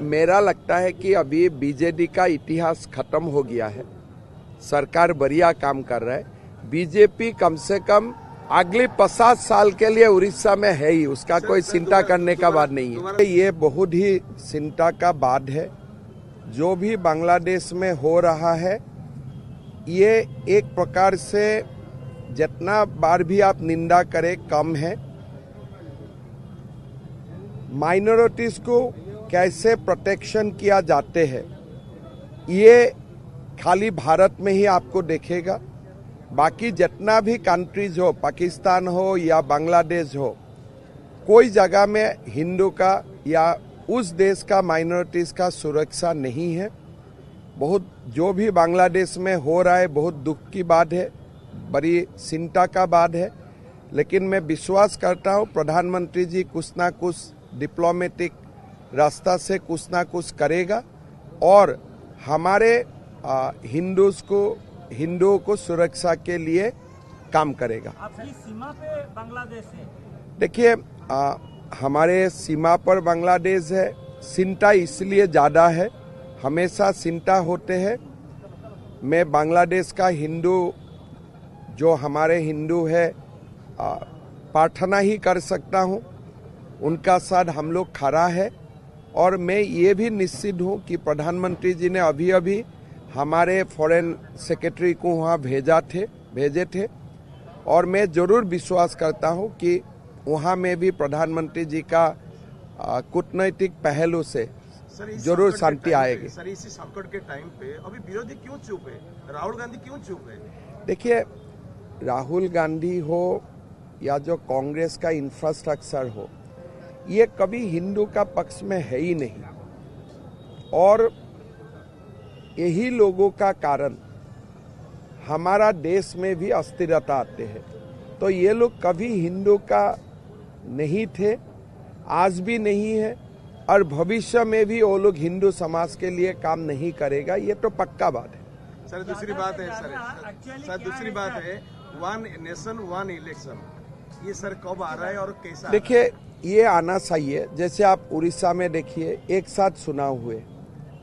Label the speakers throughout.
Speaker 1: मेरा लगता है कि अभी बीजेडी का इतिहास खत्म हो गया है। सरकार बढ़िया काम कर रहा है। बीजेपी कम से कम अगले 50 साल के लिए उड़ीसा में है ही, उसका कोई चिंता करने का बात नहीं है। ये बहुत ही चिंता का बात है। जो भी बांग्लादेश में हो रहा है, ये एक प्रकार से जितना बार भी आप निंदा करें कम है। माइनॉरिटीज को कैसे प्रोटेक्शन किया जाते हैं, ये खाली भारत में ही आपको देखेगा। बाकी जितना भी कंट्रीज हो, पाकिस्तान हो या बांग्लादेश हो, कोई जगह में हिंदू का या उस देश का माइनॉरिटीज का सुरक्षा नहीं है। बहुत जो भी बांग्लादेश में हो रहा है बहुत दुख की बात है, बड़ी चिंता का बात है। लेकिन मैं विश्वास करता हूँ प्रधानमंत्री जी कुछ ना कुछ डिप्लोमेटिक रास्ता से कुछ ना कुछ करेगा और हमारे हिंदुओं को सुरक्षा के लिए काम करेगा।
Speaker 2: आपकी सीमा पे बांग्लादेश है।
Speaker 1: देखिए, हमारे सीमा पर बांग्लादेश है। चिंता इसलिए ज़्यादा है, हमेशा चिंता होते हैं। मैं बांग्लादेश का हिंदू, जो हमारे हिंदू है, प्रार्थना ही कर सकता हूँ। उनका साथ हम लोग खड़ा है और मैं ये भी निश्चित हूँ कि प्रधानमंत्री जी ने अभी अभी हमारे फॉरेन सेक्रेटरी को वहाँ भेजे थे और मैं जरूर विश्वास करता हूँ कि वहाँ में भी प्रधानमंत्री जी का कूटनैतिक पहलू से जरूर शांति आएगी।
Speaker 3: सर, इसी संकट के टाइम पे अभी विरोधी क्यों चुप है? राहुल गांधी क्यों चुप है?
Speaker 1: देखिए, राहुल गांधी हो या जो कांग्रेस का इंफ्रास्ट्रक्चर हो, ये कभी हिंदू का पक्ष में है ही नहीं और यही लोगों का कारण हमारा देश में भी अस्थिरता आते हैं। तो ये लोग कभी हिंदू का नहीं थे, आज भी नहीं है और भविष्य में भी वो लोग हिंदू समाज के लिए काम नहीं करेगा, ये तो पक्का बात है।
Speaker 3: सर, दूसरी बात है वन नेशन वन इलेक्शन, ये सर कब आ रहा है और कैसा?
Speaker 1: देखिए, ये आना चाहिए। जैसे आप उड़ीसा में देखिए, एक साथ चुनाव हुए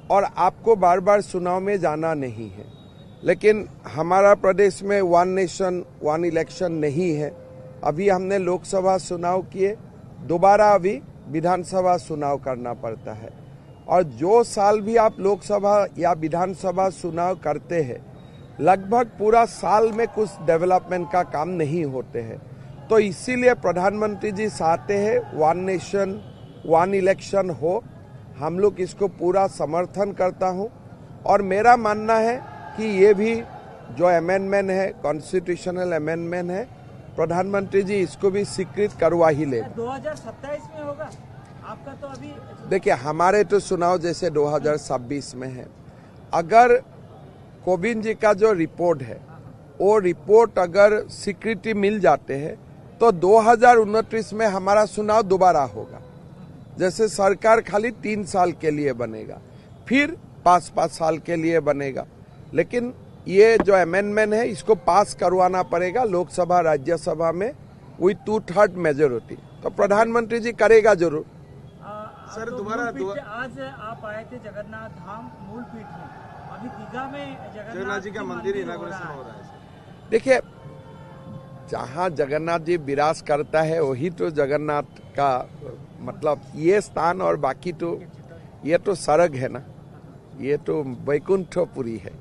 Speaker 1: और आपको बार बार चुनाव में जाना नहीं है, लेकिन हमारा प्रदेश में वन नेशन वन इलेक्शन नहीं है। अभी हमने लोकसभा चुनाव किए, दोबारा अभी विधानसभा चुनाव करना पड़ता है और जो साल भी आप लोकसभा या विधानसभा चुनाव करते हैं, लगभग पूरा साल में कुछ डेवलपमेंट का काम नहीं होते हैं। तो इसीलिए प्रधानमंत्री जी चाहते हैं वन नेशन वन इलेक्शन हो। हम लोग इसको पूरा समर्थन करता हूं और मेरा मानना है कि ये भी जो अमेंडमेंट है, कॉन्स्टिट्यूशनल अमेंडमेंट है, प्रधानमंत्री जी इसको भी स्वीकृत करवा ही ले।
Speaker 2: 2027 में होगा आपका तो अभी?
Speaker 1: देखिए, हमारे तो चुनाव जैसे 2026 में है। अगर कोविंद जी का जो रिपोर्ट है, वो रिपोर्ट अगर स्वीकृति मिल जाते हैं तो 2029 में हमारा चुनाव दोबारा होगा। जैसे सरकार खाली 3 साल के लिए बनेगा, फिर 5 साल के लिए बनेगा। लेकिन ये जो अमेंडमेंट है, इसको पास करवाना पड़ेगा लोकसभा राज्यसभा में विथ 2/3 मेजोरिटी। तो प्रधानमंत्री जी करेगा जरूर।
Speaker 3: सर, दोबारा
Speaker 2: आज आप आए थे जगन्नाथ धाम मूल पीठ में, अभी दीघा में
Speaker 3: जगन्नाथ जी का मंदिर इनॉग्रेशन हो रहा है।
Speaker 1: देखिए, जहाँ जगन्नाथ जी विराज करता है वही तो जगन्नाथ का मतलब ये स्थान, और बाकी तो ये तो स्वर्ग है ना, ये तो वैकुंठपुरी है।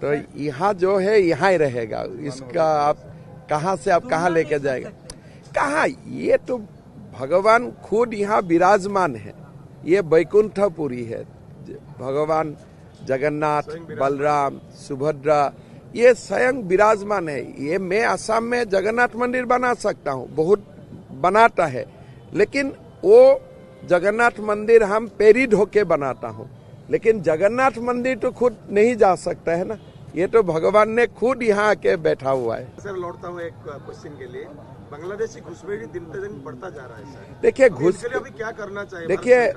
Speaker 1: तो यहाँ जो है यहाँ ही रहेगा। इसका आप कहाँ से आप कहाँ लेके जाएगा? कहाँ, ये तो भगवान खुद यहाँ विराजमान है। ये वैकुंठपुरी है। भगवान जगन्नाथ, बलराम, सुभद्रा, ये स्वयं विराजमान है। ये मैं असम में जगन्नाथ मंदिर बना सकता हूँ, बहुत बनाता है, लेकिन वो जगन्नाथ मंदिर हम प्रेरित होके बनाता हूँ, लेकिन जगन्नाथ मंदिर तो खुद नहीं जा सकता है ना। ये तो भगवान ने खुद यहाँ आके बैठा हुआ है।
Speaker 3: सर, लौटता हूँ एक क्वेश्चन के लिए। बांग्लादेशी घुसपैठी दिन पे दिन बढ़ता जा रहा है सर।
Speaker 1: देखिए,
Speaker 3: अभी क्या करना चाहिए?
Speaker 1: देखिए,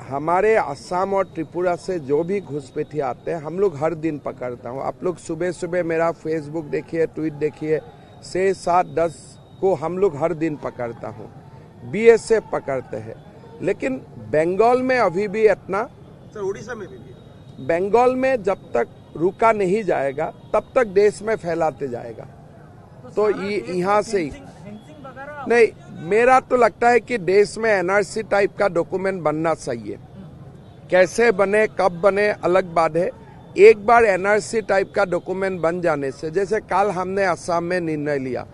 Speaker 1: हमारे असम और त्रिपुरा से जो भी घुसपैठी आते हैं, हम लोग हर दिन पकड़ता हूँ। आप लोग सुबह सुबह मेरा फेसबुक देखिए, ट्वीट देखिए, 6, 7, 10 को हम लोग हर दिन पकड़ता हूँ। BSF पकड़ते हैं, लेकिन बंगाल में अभी भी इतना,
Speaker 3: सर उड़ीसा में भी,
Speaker 1: बंगाल में जब तक रुका नहीं जाएगा तब तक देश में फैलाते जाएगा। तो यहाँ से ही नहीं, मेरा तो लगता है कि देश में एनआरसी टाइप का डॉक्यूमेंट बनना चाहिए। कैसे बने कब बने अलग बात है। एक बार एनआरसी टाइप का डॉक्यूमेंट बन जाने से, जैसे कल हमने असम में निर्णय लिया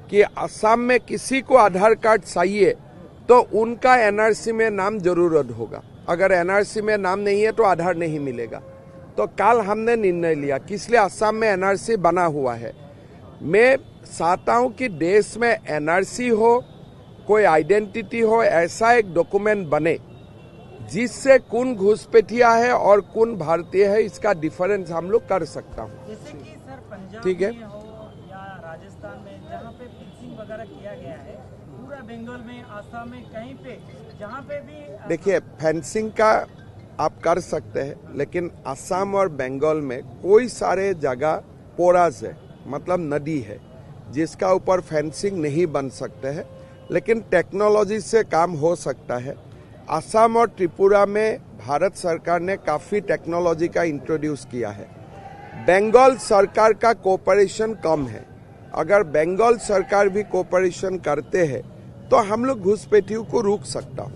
Speaker 1: कि असम में किसी को आधार कार्ड चाहिए तो उनका एनआरसी में नाम जरूरत होगा। अगर एनआरसी में नाम नहीं है तो आधार नहीं मिलेगा। तो कल हमने निर्णय लिया कि इसलिए असम में एनआरसी बना हुआ है। मैं चाहता हूं कि देश में एनआरसी हो, कोई आइडेंटिटी हो, ऐसा एक डॉक्यूमेंट बने जिससे कौन घुसपैठिया है और कौन भारतीय है इसका डिफरेंस हम लोग कर सकता हूं।
Speaker 2: जैसे कि सर पंजाब
Speaker 1: ठीक है,
Speaker 2: में हो या राजस्थान में जहाँ पे फिक्सिंग वगैरह किया गया है, पूरा बंगाल में, आसाम में, कहीं पे जहाँ पे भी
Speaker 1: देखिए फेंसिंग का आप कर सकते हैं, लेकिन असम और बंगाल में कोई सारे जगह पोराज है, मतलब नदी है, जिसका ऊपर फेंसिंग नहीं बन सकते हैं। लेकिन टेक्नोलॉजी से काम हो सकता है। असम और त्रिपुरा में भारत सरकार ने काफी टेक्नोलॉजी का इंट्रोड्यूस किया है। बंगाल सरकार का कोऑपरेशन कम है। अगर बंगाल सरकार भी कोऑपरेशन करते हैं तो हम लोग घुसपैठियों को रोक सकता हूँ।